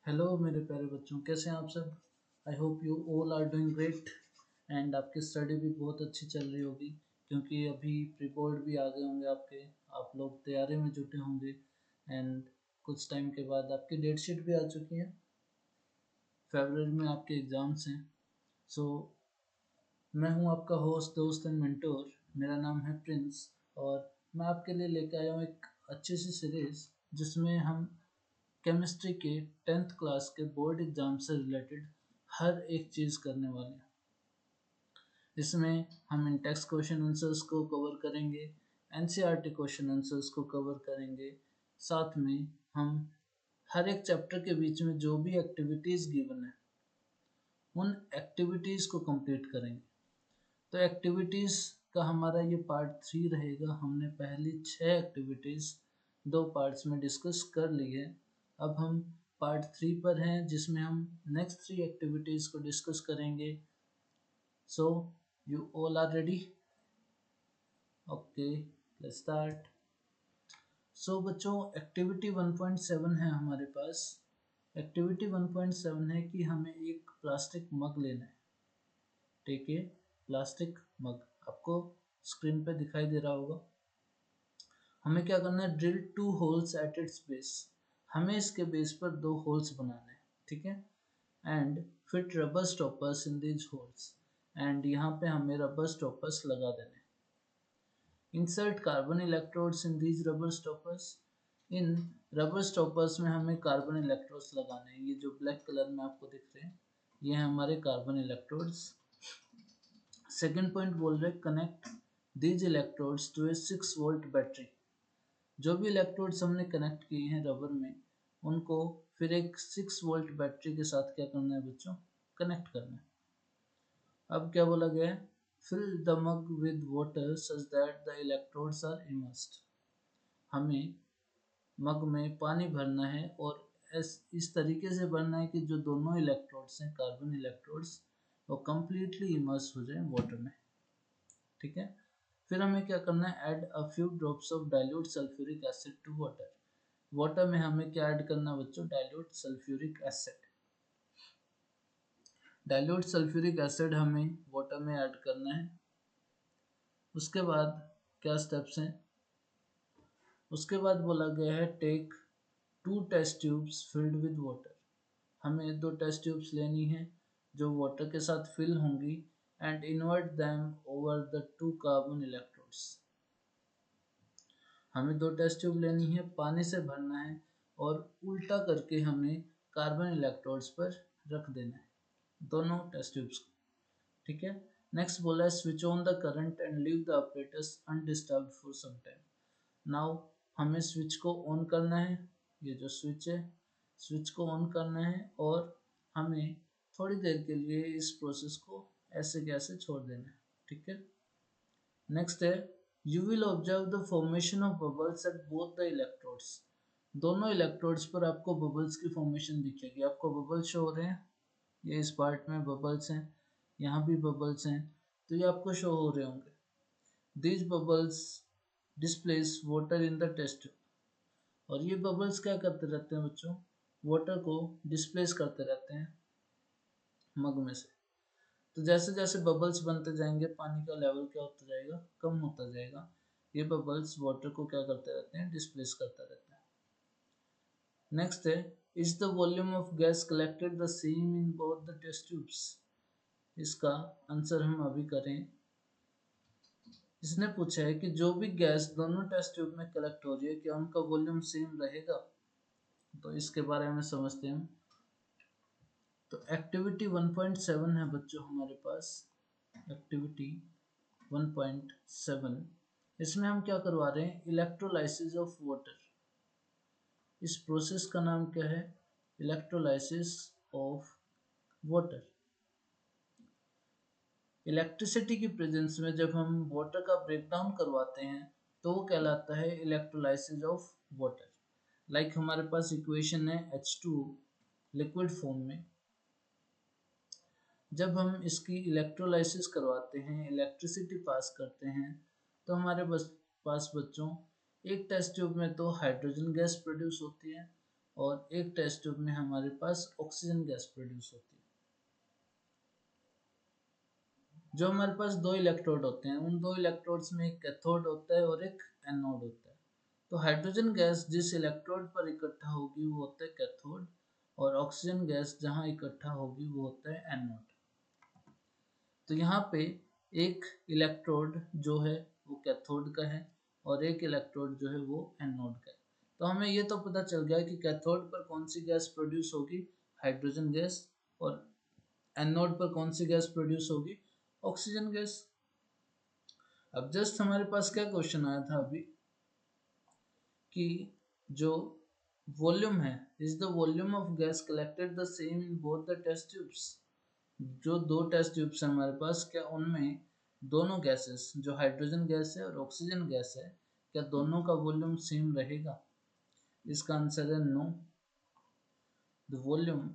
Hello मेरे प्यारे बच्चों, कैसे हैं आप सब। I hope you all are doing great and आपकी स्टडी भी बहुत अच्छी चल रही होगी, क्योंकि अभी प्री बोर्ड भी आ गए होंगे आपके। आप लोग तैयारी में जुटे होंगे एंड कुछ टाइम के बाद आपकी डेट शीट भी आ चुकी है। फरवरी में आपके एग्ज़ाम्स हैं। सो मैं हूं आपका होस्ट, दोस्त एंड मेंटोर। मेरा नाम है प्रिंस और मैं आपके लिए लेके आया हूँ एक अच्छी सी सीरीज़ जिसमें हम केमिस्ट्री के 10th क्लास के बोर्ड एग्जाम से रिलेटेड हर एक चीज़ करने वाले हैं। इसमें हम इन टेक्स्ट क्वेश्चन आंसर्स को कवर करेंगे, एनसीईआरटी क्वेश्चन आंसर्स को कवर करेंगे। साथ में हम हर एक चैप्टर के बीच में जो भी एक्टिविटीज़ गिवन है उन एक्टिविटीज़ को कंप्लीट करेंगे। तो एक्टिविटीज़ का हमारा ये पार्ट 3 रहेगा। हमने पहली 6 एक्टिविटीज़ 2 पार्ट्स में डिस्कस कर ली है। अब हम पार्ट 3 पर हैं जिसमें हम नेक्स्ट 3 एक्टिविटीज़ को डिस्कस करेंगे। So you all are ready? Okay, let's start. So बच्चों, एक्टिविटी 1.7 है हमारे पास। एक्टिविटी 1.7 है कि हमें एक प्लास्टिक मग लेना है। ठीक है, प्लास्टिक मग आपको स्क्रीन पे दिखाई दे रहा होगा। हमें क्या करना है, drill 2 holes at its base. हमें इसके बेस पर 2 होल्स बनाने हैं, ठीक है। And fit rubber stoppers in these holes. And यहाँ पे हमें रबर स्टॉपर्स लगा देने हैं। Insert carbon electrodes in these rubber stoppers. In rubber stoppers में हमें कार्बन इलेक्ट्रोड्स लगाने हैं। ये जो ब्लैक कलर में आपको दिख रहे हैं ये हैं हमारे कार्बन इलेक्ट्रोड्स। सेकेंड पॉइंट बोल रहे connect these electrodes to a 6 volt battery. जो भी इलेक्ट्रोड्स हमने कनेक्ट किए हैं रबर में उनको फिर एक 6 वोल्ट बैटरी के साथ क्या करना है बच्चों, कनेक्ट करना है। अब क्या बोला गया है, fill the mug with water such that the electrodes are immersed. हमें मग में पानी भरना है और इस तरीके से भरना है कि जो दोनों इलेक्ट्रोड्स हैं, कार्बन इलेक्ट्रोड्स, वो कम्प्लीटली इमर्स हो जाए वाटर में। ठीक है। फिर हमें क्या करना है, add a few drops of dilute sulphuric acid to water. Water में हमें क्या ऐड करना है बच्चों, dilute sulphuric acid. Dilute sulphuric acid हमें वाटर में ऐड करना है। उसके बाद क्या स्टेप्स हैं, उसके बाद बोला गया है take 2 test tubes filled with water. हमें 2 टेस्ट ट्यूब्स लेनी है जो वाटर के साथ फिल होंगी and invert them over the 2 carbon electrodes. हमें 2 टेस्ट ट्यूब लेनी है, पानी से भरना है और उल्टा करके हमें कार्बन इलेक्ट्रोड्स पर रख देना है दोनों टेस्ट ट्यूब्स को। ठीक है। नेक्स्ट बोला है switch on the current and leave the operators undisturbed for some time. Now हमें स्विच को ऑन करना है, ये जो स्विच है स्विच को ऑन करना है और हमें थोड़ी देर के लिए इस प्रोसेस को ऐसे कैसे छोड़ देना है। ठीक है। नेक्स्ट है you will observe the formation of bubbles at both the electrodes. दोनों इलेक्ट्रोड्स पर आपको बबल्स की फॉर्मेशन दिखेगी। आपको बबल्स शो हो रहे हैं, ये इस पार्ट में बबल्स हैं, यहाँ भी बबल्स हैं, तो ये आपको शो हो रहे होंगे। These bubbles displace water in the test. और ये बबल्स क्या करते रहते हैं बच्चों, वाटर को डिस्प्लेस करते रहते हैं मग में से। तो जैसे जैसे बबल्स बनते जाएंगे पानी का लेवल क्या होता जाएगा, कम होता जाएगा। ये बबल्स वाटर को क्या करते रहते हैं, डिस्प्लेस करता रहता है। नेक्स्ट है is the volume of gas collected the same in both the test tubes. इसका आंसर हम अभी करें। इसने पूछा है कि जो भी गैस दोनों टेस्ट ट्यूब में कलेक्ट हो रही है क्या उनका वॉल्यूम सेम रहेगा। तो इसके बारे में समझते हैं। तो एक्टिविटी 1.7 है बच्चों हमारे पास। एक्टिविटी 1.7 इसमें हम क्या करवा रहे हैं, इलेक्ट्रोलाइसिस ऑफ वाटर। इस प्रोसेस का नाम क्या है, इलेक्ट्रोलाइसिस ऑफ वाटर। इलेक्ट्रिसिटी की प्रेजेंस में जब हम वाटर का ब्रेकडाउन करवाते हैं तो वो कहलाता है इलेक्ट्रोलाइसिस ऑफ वाटर। लाइक हमारे पास इक्वेशन है H2 लिक्विड फॉर्म में। जब हम इसकी इलेक्ट्रोलाइसिस करवाते हैं, इलेक्ट्रिसिटी पास करते हैं, तो हमारे पास बच्चों एक टेस्ट ट्यूब में तो हाइड्रोजन गैस प्रोड्यूस होती है और एक टेस्ट ट्यूब में हमारे पास ऑक्सीजन गैस प्रोड्यूस होती है। जो हमारे पास दो इलेक्ट्रोड होते हैं, उन दो इलेक्ट्रोड्स में एक कैथोड होता है और एक एनोड होता है। तो हाइड्रोजन गैस जिस इलेक्ट्रोड पर इकट्ठा होगी वो होता है कैथोड, और ऑक्सीजन गैस जहां इकट्ठा होगी वो होता है एनोड। तो यहाँ पे एक इलेक्ट्रोड जो है वो कैथोड का है और एक इलेक्ट्रोड जो है वो एनोड का है। तो हमें ये तो पता चल गया कि कैथोड पर कौन सी गैस प्रोड्यूस होगी, हाइड्रोजन गैस, और एनोड पर कौन सी गैस प्रोड्यूस होगी, ऑक्सीजन गैस। अब जस्ट हमारे पास क्या क्वेश्चन आया था अभी कि जो वॉल्यूम है, is the volume of gas collected the same in both the test tubes. जो दो टेस्ट ट्यूब्स हैं हमारे पास, क्या उनमें दोनों गैसेस जो हाइड्रोजन गैस है और ऑक्सीजन गैस है, क्या दोनों का वॉल्यूम सेम रहेगा? इसका आंसर है no. The volume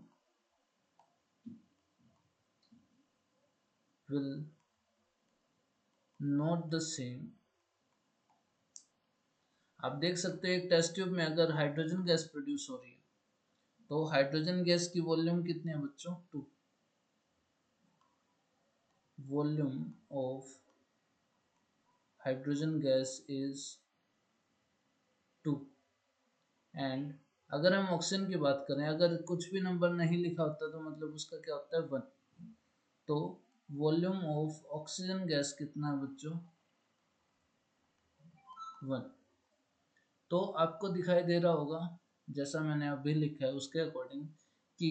will not the same. आप देख सकते हैं एक टेस्ट ट्यूब में अगर हाइड्रोजन गैस प्रोड्यूस हो रही है तो हाइड्रोजन गैस की वॉल्यूम कितनी है बच्चों? 2। Volume of hydrogen gas is 2। And अगर हम ऑक्सीजन की बात करें, अगर कुछ भी नंबर नहीं लिखा होता तो मतलब उसका क्या होता है? 1। तो वॉल्यूम ऑफ ऑक्सीजन गैस कितना है बच्चों? 1। तो आपको दिखाई दे रहा होगा जैसा मैंने अभी लिखा है उसके अकॉर्डिंग कि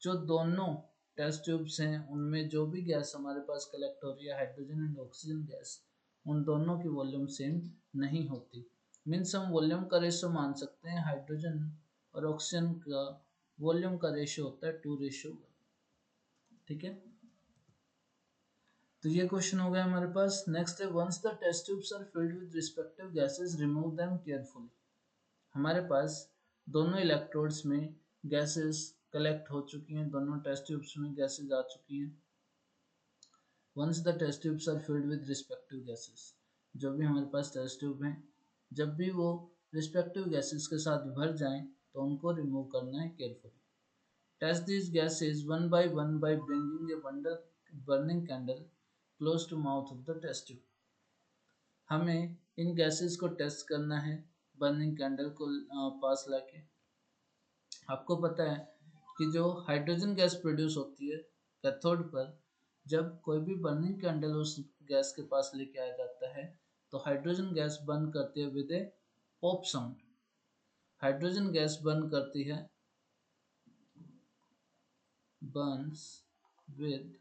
जो दोनों टेस्ट ट्यूब्स हैं उनमें जो भी गैस हमारे पास कलेक्ट हो रही है, हाइड्रोजन एंड ऑक्सीजन गैस, उन दोनों की वॉल्यूम सेम नहीं होती। मीन्स हम वॉल्यूम का रेशो मान सकते हैं हाइड्रोजन और ऑक्सीजन का वॉल्यूम का रेशो होता है 2:1। ठीक है, तो ये क्वेश्चन हो गया हमारे पास। नेक्स्ट है, once the test tubes are filled with respective gases remove them carefully. हमारे पास दोनों इलेक्ट्रोड्स में गैसेस कलेक्ट हो चुकी हैं, दोनों टेस्ट ट्यूब्स में गैसेस आ चुकी हैं। Once the test tubes are filled with respective gases, जो भी हमारे पास टेस्ट ट्यूब हैं, जब भी वो रिस्पेक्टिव गैसेस के साथ भर जाएं तो उनको रिमूव करना है carefully. Test this gases one by bringing a bundle burning candle close to mouth of the test tube. हमें इन गैसेस को टेस्ट करना है बर्निंग कैंडल को पास लाके। आपको पता है कि जो हाइड्रोजन गैस प्रोड्यूस होती है कैथोड पर, जब कोई भी बर्निंग कैंडल उस गैस के पास लेके आया जाता है तो हाइड्रोजन गैस बर्न करती है with A pop sound. Hydrogen gas burn करती है, बर्न्स विद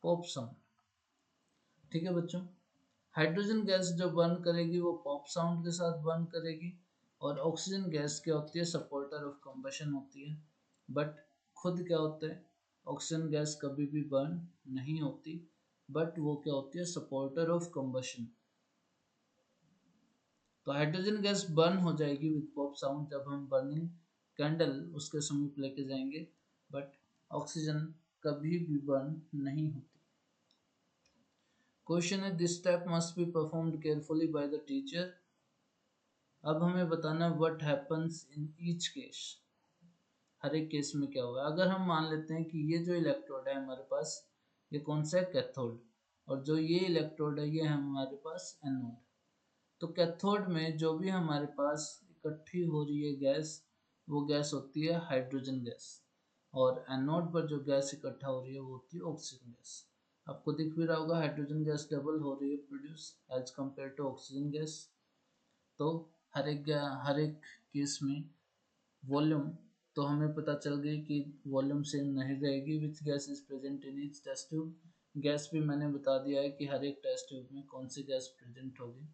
पॉप साउंड। ठीक है बच्चों, हाइड्रोजन गैस जो बर्न करेगी वो पॉप साउंड के साथ बर्न करेगी, और ऑक्सीजन गैस क्या होती है? सपोर्टर ऑफ कंबशन होती है। बट खुद क्या होता है? ऑक्सीजन गैस कभी भी बर्न नहीं होती, बट वो क्या होती है? Supporter of combustion. तो हाइड्रोजन गैस बर्न हो जाएगी विद पॉप साउंड जब हम बर्निंग कैंडल उसके समीप लेके जाएंगे, बट ऑक्सीजन कभी भी बर्न नहीं होती। क्वेश्चन है, this step must be performed carefully by the teacher. अब हमें बताना what happens in each case. हर एक केस में क्या होगा? अगर हम मान लेते हैं कि ये जो इलेक्ट्रोड है हमारे पास, ये कौन सा है? कैथोड। और जो ये इलेक्ट्रोड है ये है हमारे पास एनोड। तो कैथोड में जो भी हमारे पास इकट्ठी हो रही है गैस, वो गैस होती है हाइड्रोजन गैस, और एनोड पर जो गैस इकट्ठा हो रही है वो होती है ऑक्सीजन गैस। आपको दिख भी रहा होगा हाइड्रोजन गैस डबल हो रही है produce as compare to oxygen gas. तो हर एक केस में वॉल्यूम तो हमें पता चल गई कि वॉल्यूम सेम नहीं रहेगी which gas is present in each test tube. Gas भी मैंने बता दिया है कि हर एक टेस्ट ट्यूब में कौन सी गैस प्रेजेंट होगी।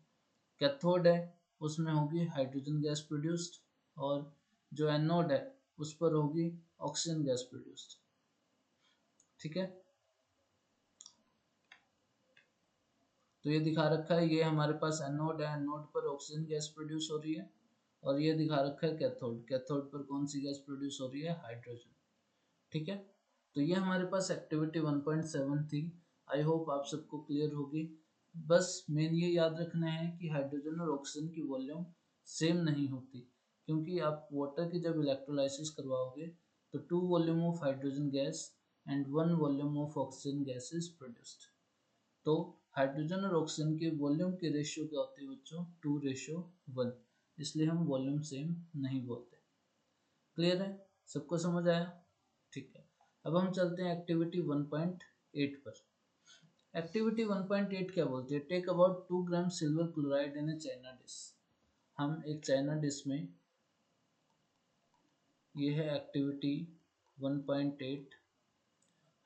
कैथोड है उसमें होगी हाइड्रोजन गैस प्रोड्यूस्ड, और जो एनोड है उस पर होगी ऑक्सीजन गैस प्रोड्यूस्ड। ठीक है, तो ये दिखा रखा है, ये हमारे पास एनोड है, एनोड पर ऑक्सीजन गैस प्रोड्यूस हो रही है, और ये दिखा रखा है कैथोड, कैथोड पर कौन सी गैस प्रोड्यूस हो रही है? हाइड्रोजन। ठीक है, तो ये हमारे पास एक्टिविटी 1.7 थी। आई होप आप सबको क्लियर होगी। बस मेन ये याद रखना है कि हाइड्रोजन और ऑक्सीजन की वॉल्यूम सेम नहीं होती। क्योंकि आप वाटर की जब इलेक्ट्रोलाइसिस करवाओगे तो 2 volume of hydrogen gas and 1 volume of oxygen gas is produced. तो हाइड्रोजन और ऑक्सीजन के वॉल्यूम के रेशियो क्या होते हैं बच्चों? 2:1, इसलिए हम वॉल्यूम सेम नहीं बोलते। क्लियर है? सबको समझ आया? ठीक है, अब हम चलते हैं एक्टिविटी 1.8 पर। एक्टिविटी 1.8 क्या बोलती है? Take about 2 gram silver chloride in a china dish. हम एक चाइना डिश में, ये है एक्टिविटी 1.8,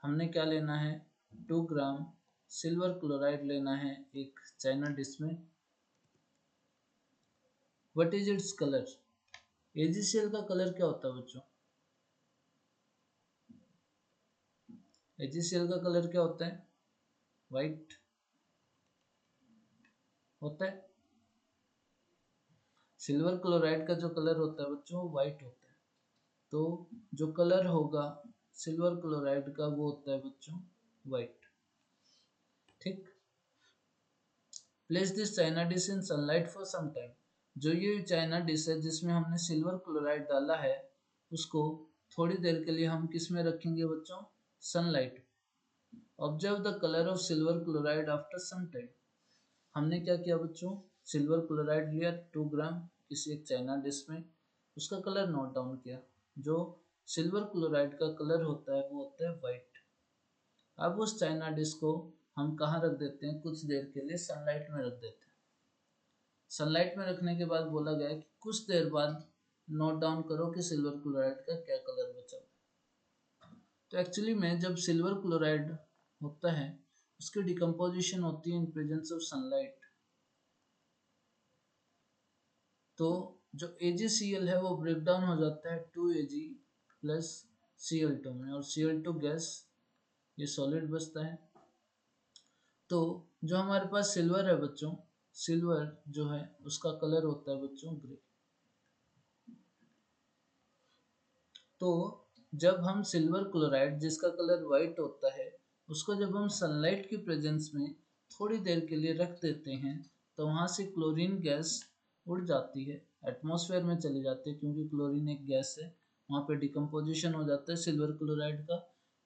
हमने क्या लेना है? 2 ग्राम सिल्वर क्लोराइड लेना है एक चाइना डिश में। What is its colour? AgCl का कलर क्या होता है बच्चों? AgCl का कलर क्या होता है? वाइट होता है। सिल्वर क्लोराइड का जो कलर होता है बच्चों वो वाइट होता है। तो जो कलर होगा सिल्वर क्लोराइड का वो होता है बच्चों वाइट। ठीक। Place this china dish in sunlight for some time. जो ये चाइना डिश है जिसमें हमने सिल्वर क्लोराइड डाला है, उसको थोड़ी देर के लिए हम किस में रखेंगे बच्चों? Sunlight. Observe the colour of silver chloride after some time. हमने क्या किया बच्चों? सिल्वर क्लोराइड लिया 2 ग्राम किसी एक चाइना डिश में, उसका कलर नोट डाउन किया। जो सिल्वर क्लोराइड का कलर होता है वो होता है वाइट। अब उस चाइना डिश को हम कहाँ रख देते हैं? कुछ देर के लिए सनलाइट में रख देते हैं। सनलाइट में रखने के बाद बोला गया कि कुछ देर बाद नोट डाउन करो कि सिल्वर क्लोराइड का क्या कलर बचा। तो एक्चुअली में जब सिल्वर क्लोराइड होता है उसकी डिकम्पोजिशन होती है इन प्रेजेंस ऑफ सनलाइट। तो जो AgCl है वो ब्रेक डाउन हो जाता है 2Ag प्लस Cl2 में, और Cl2 गैस, ये सॉलिड बचता है। तो जो हमारे पास सिल्वर है बच्चों, सिल्वर जो है उसका कलर होता है बच्चों ग्रे। तो जब हम सिल्वर क्लोराइड जिसका कलर वाइट होता है उसको जब हम सनलाइट की प्रेजेंस में थोड़ी देर के लिए रख देते हैं तो वहाँ से क्लोरीन गैस उड़ जाती है, एटमॉस्फेयर में चली जाती है, क्योंकि क्लोरीन एक गैस है। वहाँ पे डिकम्पोजिशन हो जाता है सिल्वर क्लोराइड का,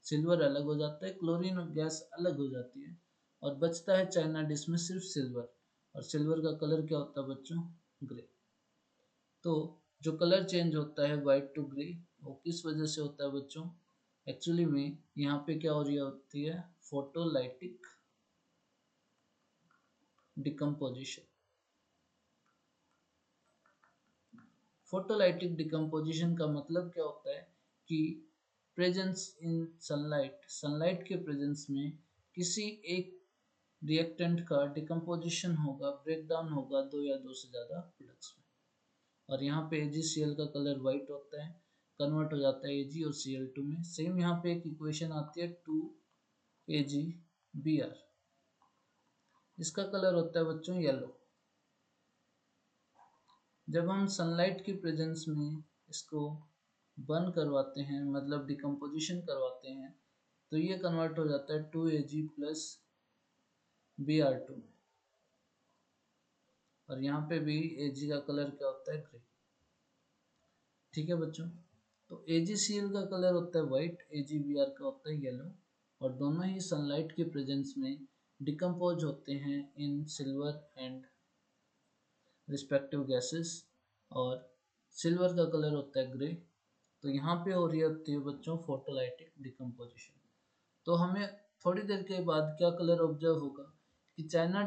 सिल्वर अलग हो जाता है, क्लोरीन गैस अलग हो जाती है, और बचता है चाइना डिश में सिर्फ सिल्वर। और सिल्वर का कलर क्या होता है बच्चों? ग्रे। तो जो कलर चेंज होता है वाइट टू ग्रे वो किस वजह से होता है बच्चों? एक्चुअली में यहाँ पे क्या हो रही होती है? Photolytic decomposition. फोटोलाइटिक डिकम्पोजिशन का मतलब क्या होता है कि प्रेजेंस इन सनलाइट, सनलाइट के प्रेजेंस में किसी एक रिएक्टेंट का डिकम्पोजिशन होगा, ब्रेक डाउन होगा 2 या 2 से ज़्यादा प्रोडक्ट्स में। और यहाँ पे AgCl का कलर वाइट होता है, कन्वर्ट हो जाता है Ag और Cl2 में। सेम यहाँ पे एक इक्वेशन आती है 2AgBr, इसका कलर होता है बच्चों येलो। जब हम सनलाइट की प्रेजेंस में इसको बर्न करवाते हैं, मतलब डिकम्पोजिशन करवाते हैं, तो ये कन्वर्ट हो जाता है 2Ag प्लस Br2, और यहाँ पे भी Ag का कलर क्या होता है? ग्रे। ठीक है बच्चों, तो AgCl का कलर होता है वाइट, AgBr का होता है येलो, और दोनों ही सनलाइट के प्रेजेंस में डिकम्पोज होते हैं इन सिल्वर एंड रिस्पेक्टिव गैसेस, और सिल्वर का कलर होता है ग्रे। तो यहाँ पे हो रही होती है बच्चों फोटोलाइटिक डिकम्पोजिशन। तो हमें थोड़ी देर के बाद क्या कलर ऑब्जर्व होगा कि चाइना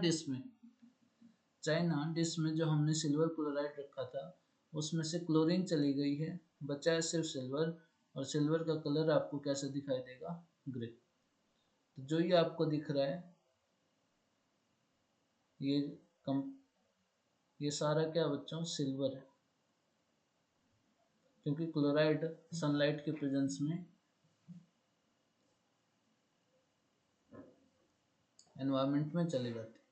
डिश में जो हमने सिल्वर क्लोराइड रखा था उसमें से क्लोरीन चली गई है, बचा है सिर्फ सिल्वर, और सिल्वर का कलर आपको कैसे दिखाई देगा? ग्रे। तो जो ये आपको दिख रहा है ये कम, ये सारा क्या बच्चों? सिल्वर है, क्योंकि क्लोराइड सनलाइट के प्रेजेंस में एनवायरनमेंट में चले जाते हैं।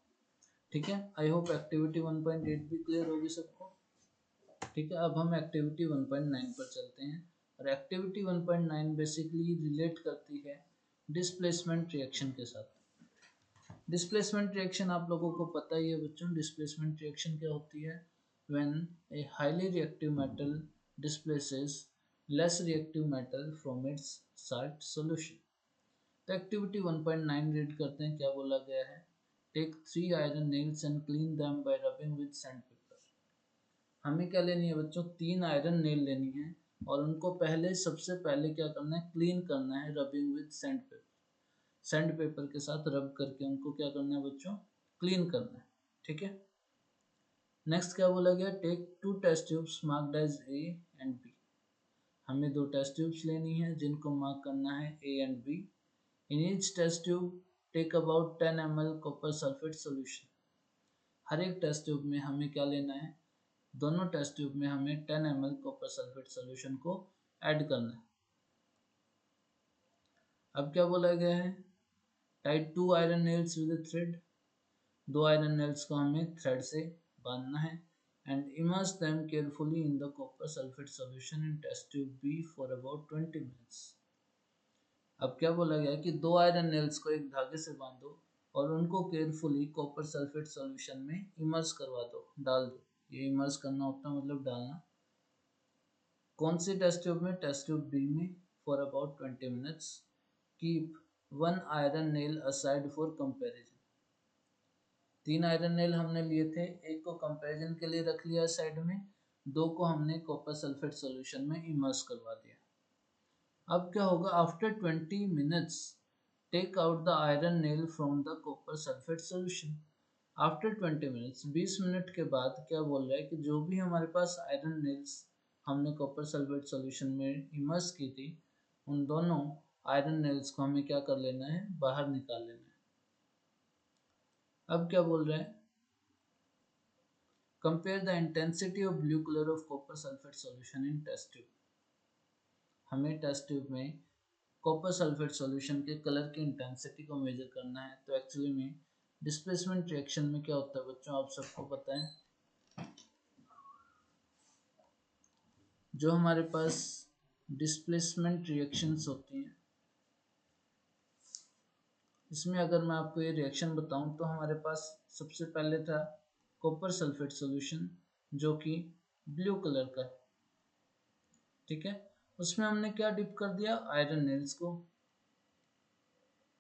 ठीक है, आई होप एक्टिविटी 1.8 भी क्लियर होगी सबको। ठीक है, अब हम एक्टिविटी 1.9 पर चलते हैं, और एक्टिविटी 1.9 बेसिकली रिलेट करती है डिस्प्लेसमेंट रिएक्शन के साथ। डिस्प्लेसमेंट रिएक्शन आप लोगों को पता ही है बच्चों, डिस्प्लेसमेंट रिएक्शन क्या होती है? when a highly reactive metal displaces less reactive metal from its salt solution. तो एक्टिविटी 1.9 रीड करते हैं क्या बोला गया है। Take 3 iron nails and clean them by rubbing with sandpaper. हमें क्या लेनी है बच्चों, 3 आयरन नेल लेनी है और उनको सबसे पहले क्या करना है, क्लीन करना है रबिंग विद सैंडपेपर। सैंडपेपर के साथ रब करके उनको क्या करना है बच्चों, क्लीन करना है। ठीक है। नेक्स्ट क्या बोला गया, take 2 test tubes marked as A and B. हमें 2 टेस्ट ट्यूब्स लेनी है जिनको मार्क करना है A and B. In each test tube take about 10 ml copper sulphate solution. हर एक टेस्ट ट्यूब में हमें क्या लेना है, दोनों टेस्ट ट्यूब में हमें 10 ml कॉपर सल्फेट सॉल्यूशन को ऐड करना है। अब क्या बोला गया है, tight 2 iron nails with a thread. 2 iron nails को हमें थ्रेड से बांधना है and immerse them carefully in the copper sulphate solution in test tube B for about 20 minutes. अब क्या बोला गया है कि 2 आयरन नेल्स को एक धागे से बांधो और उनको केयरफुली कॉपर सल्फेट सॉल्यूशन में इमर्स करवा दो, डाल दो। ये इमर्स करना होता है मतलब डालना। कौन सी टेस्ट ट्यूब में, टेस्ट ट्यूब बी में, for about 20 minutes. Keep 1 iron nail aside for comparison. 3 iron nail हमने लिए थे, एक को कंपैरिजन के लिए रख लिया साइड में, 2 को हमने कॉपर सल्फेट सॉल्यूशन में इमर्स करवा दिया। अब क्या होगा, after 20 minutes take out the iron nail from the copper sulphate solution. After 20 minutes, 20 minute के बाद क्या बोल रहा है कि जो भी हमारे पास आयरन नेल्स हमने कॉपर सल्फेट सॉल्यूशन में इमर्स की थी, उन दोनों आयरन नेल्स को हमें क्या कर लेना है, बाहर निकाल लेना है। अब क्या बोल रहे हैं, compare the intensity of blue colour of copper sulphate solution in test tube. हमें टेस्ट ट्यूब में कॉपर सल्फेट सॉल्यूशन के कलर की इंटेंसिटी को मेजर करना है। तो एक्चुअली में डिस्प्लेसमेंट रिएक्शन में क्या होता है बच्चों, आप सबको पता है, जो हमारे पास डिस्प्लेसमेंट रिएक्शंस होती हैं, इसमें अगर मैं आपको ये रिएक्शन बताऊं तो हमारे पास सबसे पहले था कॉपर सल्फेट सॉल्यूशन जो कि ब्लू कलर का है। ठीक है, उसमें हमने क्या डिप कर दिया, आयरन नेल्स को।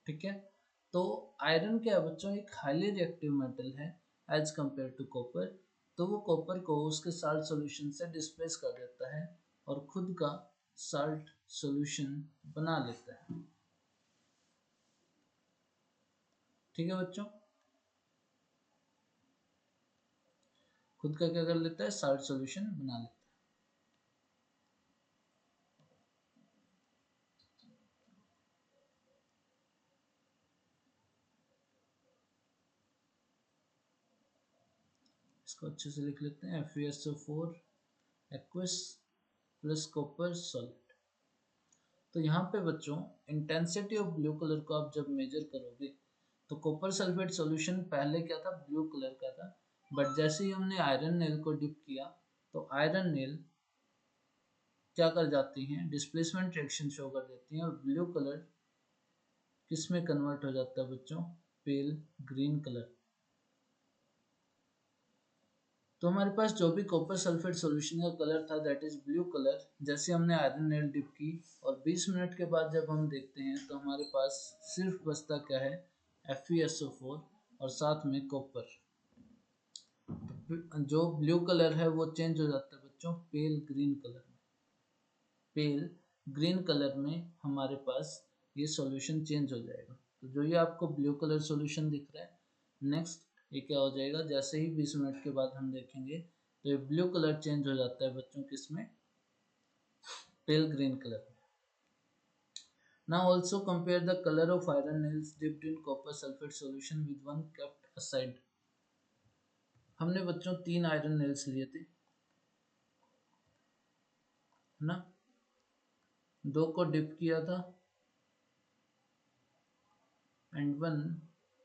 ठीक है, तो आयरन क्या है बच्चों, एक हाईली रिएक्टिव मेटल है एज कंपेयर टू कॉपर। तो वो कॉपर को उसके साल्ट सॉल्यूशन से डिस्प्लेस कर देता है और खुद का साल्ट सॉल्यूशन बना लेता है। ठीक है बच्चों, खुद का क्या कर लेता है, साल्ट सॉल्यूशन बना लेता है। इसको अच्छे से लिख लेते हैं, FeSO4 aqueous plus copper salt. तो यहाँ पे बच्चों इंटेंसिटी ऑफ ब्लू कलर को आप जब मेजर करोगे तो कॉपर सल्फेट सॉल्यूशन पहले क्या था, ब्लू कलर का था, बट जैसे ही हमने आयरन नेल को डिप किया तो आयरन नेल क्या कर जाती हैं, डिस्प्लेसमेंट रिएक्शन शो कर देती हैं और ब्लू कलर किस में कन्वर्ट हो जाता है बच्चों, पेल ग्रीन कलर। तो हमारे पास जो भी कॉपर सल्फेट सॉल्यूशन का कलर था दैट इज ब्लू कलर। जैसे हमने आयरन नेल डिप की और 20 मिनट के बाद जब हम देखते हैं तो हमारे पास सिर्फ बचता क्या है, FeSO4 और साथ में कॉपर। तो जो ब्लू कलर है वो चेंज हो जाता है बच्चों पेल ग्रीन कलर में। पेल ग्रीन कलर में हमारे पास ये सॉल्यूशन चेंज हो जाएगा। तो जो ये आपको ब्लू कलर सॉल्यूशन दिख रहा है, नेक्स्ट ये क्या हो जाएगा, जैसे ही 20 मिनट के बाद हम देखेंगे तो ये ब्लू कलर चेंज हो जाता है बच्चों किसमें, पेल ग्रीन कलर में। Now also compare the colour of iron nails dipped in copper sulphate solution with one kept aside. हमने बच्चों 3 आयरन नेल्स लिए थे, है ना, 2 को डिप किया था एंड वन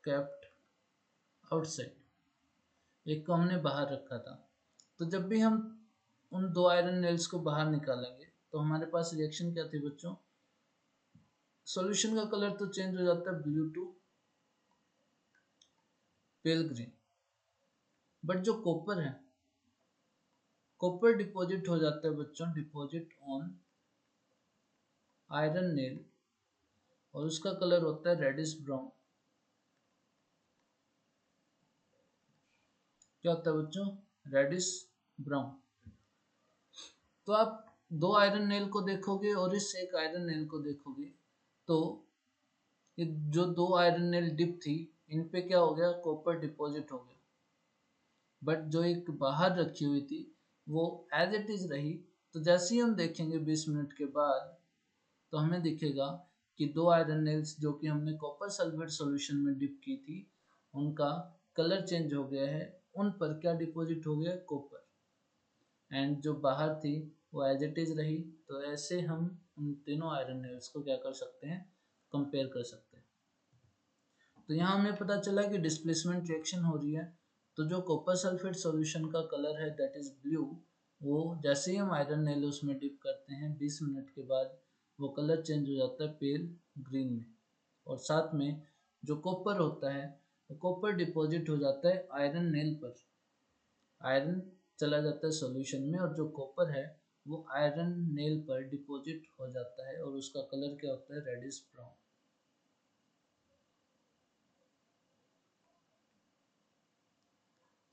केप्ट आउटसाइड, एक को हमने बाहर रखा था। तो जब भी हम उन 2 आयरन नेल्स को बाहर निकालेंगे तो हमारे पास रिएक्शन क्या थी बच्चों, सॉल्यूशन का कलर तो चेंज हो जाता है blue to pale green, but जो कॉपर है कॉपर डिपॉजिट हो जाता है बच्चों, डिपॉजिट ऑन आयरन नेल, और उसका कलर होता है रेडिश ब्राउन। क्या होता है बच्चों? Reddish brown. तो आप दो आयरन नेल को देखोगे और इस एक आयरन नेल को देखोगे तो ये जो दो आयरन नेल डिप थी इन पे क्या हो गया? कॉपर डिपॉजिट हो गया। बट जो एक बाहर रखी हुई थी वो एज इट इज रही। तो जैसे ही हम देखेंगे 20 मिनट के बाद तो हमें दिखेगा कि दो आयरन नेल्स जो कि हमने कॉपर सल्फेट सॉल्यूशन में डिप की थी उनका कलर चेंज हो गया है। उन पर क्या डिपॉजिट हो गया? कॉपर। एंड जो बाहर थी वो एज इट इज रही। तो ऐसे हम उन तीनों आयरन नेल्स को क्या कर सकते हैं? कंपेयर कर सकते हैं। तो यहाँ हमें पता चला कि डिस्प्लेसमेंट रिएक्शन हो रही है। तो जो कॉपर सल्फेट सॉल्यूशन का कलर है दैट इज ब्लू, वो जैसे ही हम आयरन नेल उसमें डिप करते हैं 20 मिनट के बाद वो कलर चेंज हो जाता है पेल ग्रीन में। और साथ में जो कॉपर होता है वो कॉपर डिपॉजिट हो जाता है आयरन नेल पर। आयरन चला जाता है सॉल्यूशन में और जो कॉपर है वो आयरन नेल पर डिपॉजिट हो जाता है और उसका कलर क्या होता है? Reddish brown.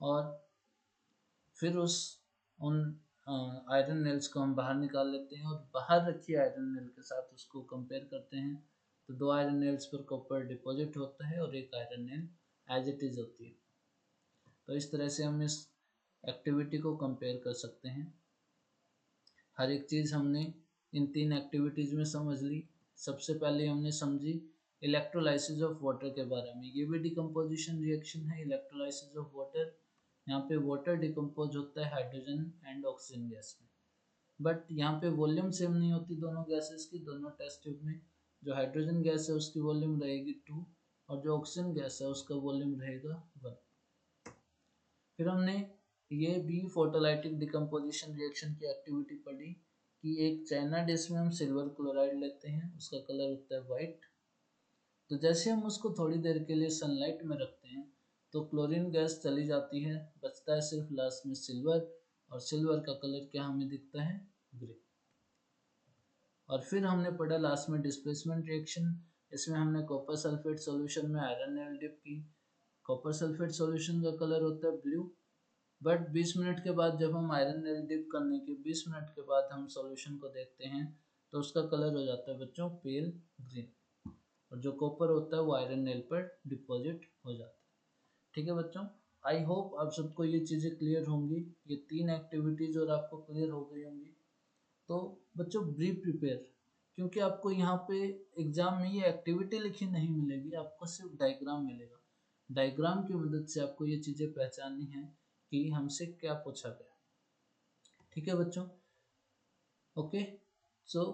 और फिर उन आयरन नेल्स को हम बाहर निकाल लेते हैं और बाहर रखी आयरन नेल के साथ उसको कंपेयर करते हैं। तो दो आयरन नेल्स पर कॉपर डिपॉजिट होता है और एक iron nail as it is होती है। तो इस तरह से हम इस एक्टिविटी को कंपेयर कर सकते हैं। हर एक चीज़ हमने इन तीन एक्टिविटीज़ में समझ ली। सबसे पहले हमने समझी इलेक्ट्रोलाइसिस ऑफ वाटर के बारे में। ये भी डिकम्पोजिशन रिएक्शन है, इलेक्ट्रोलाइसिस ऑफ वाटर। यहाँ पे वाटर डिकम्पोज होता है हाइड्रोजन एंड ऑक्सीजन गैस में। बट यहाँ पे वॉल्यूम सेम नहीं होती दोनों गैसेस की। दोनों टेस्ट ट्यूब में जो हाइड्रोजन गैस है उसकी वॉल्यूम रहेगी 2 और जो ऑक्सीजन गैस है उसका वॉल्यूम रहेगा 1। फिर हमने ये भी फोटोलाइटिक डिकम्पोजिशन रिएक्शन की एक्टिविटी पढ़ी कि एक चाइना डिश में हम सिल्वर क्लोराइड लेते हैं, उसका कलर होता है वाइट। तो जैसे हम उसको थोड़ी देर के लिए सनलाइट में रखते हैं तो क्लोरीन गैस चली जाती है, बचता है सिर्फ लास्ट में सिल्वर, और सिल्वर का कलर क्या हमें दिखता है? ग्रे। और फिर हमने पढ़ा लास्ट में डिस्प्लेसमेंट रिएक्शन। इसमें हमने कॉपर सल्फेट सॉल्यूशन में आयरन नेल डिप की। कॉपर सल्फेट सॉल्यूशन का कलर होता है ब्लू। बट 20 मिनट के बाद जब हम आयरन नेल डिप करने के 20 मिनट के बाद हम सॉल्यूशन को देखते हैं तो उसका कलर हो जाता है बच्चों पेल ग्रीन, और जो कॉपर होता है वो आयरन नेल पर डिपॉजिट हो जाता है। ठीक है बच्चों, आई होप आप सबको ये चीज़ें क्लियर होंगी, ये तीन एक्टिविटीज़ और आपको क्लियर हो गई होंगी। तो बच्चों बी प्रिपेयर, क्योंकि आपको यहाँ पे एग्जाम में ये एक्टिविटी लिखी नहीं मिलेगी, आपको सिर्फ डायग्राम मिलेगा। डायग्राम की मदद से आपको ये चीज़ें पहचाननी है कि हमसे क्या पूछा गया। ठीक है बच्चों, ओके। सो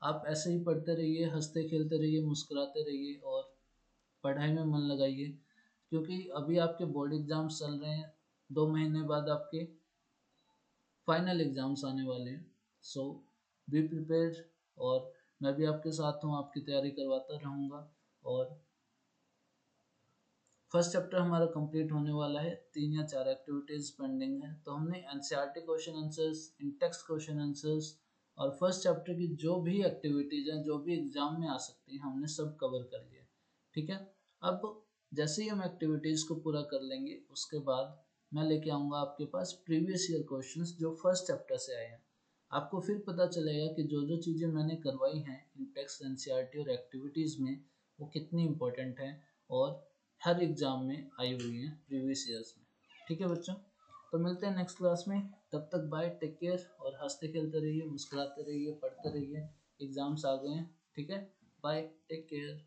आप ऐसे ही पढ़ते रहिए, हंसते खेलते रहिए, मुस्कुराते रहिए और पढ़ाई में मन लगाइए, क्योंकि अभी आपके बोर्ड एग्जाम्स चल रहे हैं। 2 महीने बाद आपके फाइनल एग्जाम्स आने वाले हैं। सो बी प्रिपेयर, और मैं भी आपके साथ हूँ, आपकी तैयारी करवाता रहूँगा। और फर्स्ट चैप्टर हमारा कंप्लीट होने वाला है, 3 या 4 एक्टिविटीज पेंडिंग है। तो हमने एनसीईआरटी क्वेश्चन आंसर्स, इन टेक्स्ट क्वेश्चन आंसर्स और फर्स्ट चैप्टर की जो भी एक्टिविटीज हैं जो भी एग्जाम में आ सकती हैं हमने सब कवर कर लिया। ठीक है, अब जैसे ही हम एक्टिविटीज को पूरा कर लेंगे उसके बाद मैं लेके आऊँगा आपके पास प्रीवियस ईयर क्वेश्चंस जो फर्स्ट चैप्टर से आए हैं। आपको फिर पता चलेगा कि जो जो चीज़ें मैंने करवाई हैं इन टेक्स्ट, एनसीईआरटी और एक्टिविटीज़ में वो कितनी इंपॉर्टेंट हैं और हर एग्जाम में आई हुई हैं प्रीवियस ईयर्स में। ठीक है बच्चों, तो मिलते हैं नेक्स्ट क्लास में। तब तक बाय, टेक केयर, और हंसते खेलते रहिए, मुस्कुराते रहिए, पढ़ते रहिए। एग्जाम्स आ गए हैं। ठीक है, बाय, टेक केयर।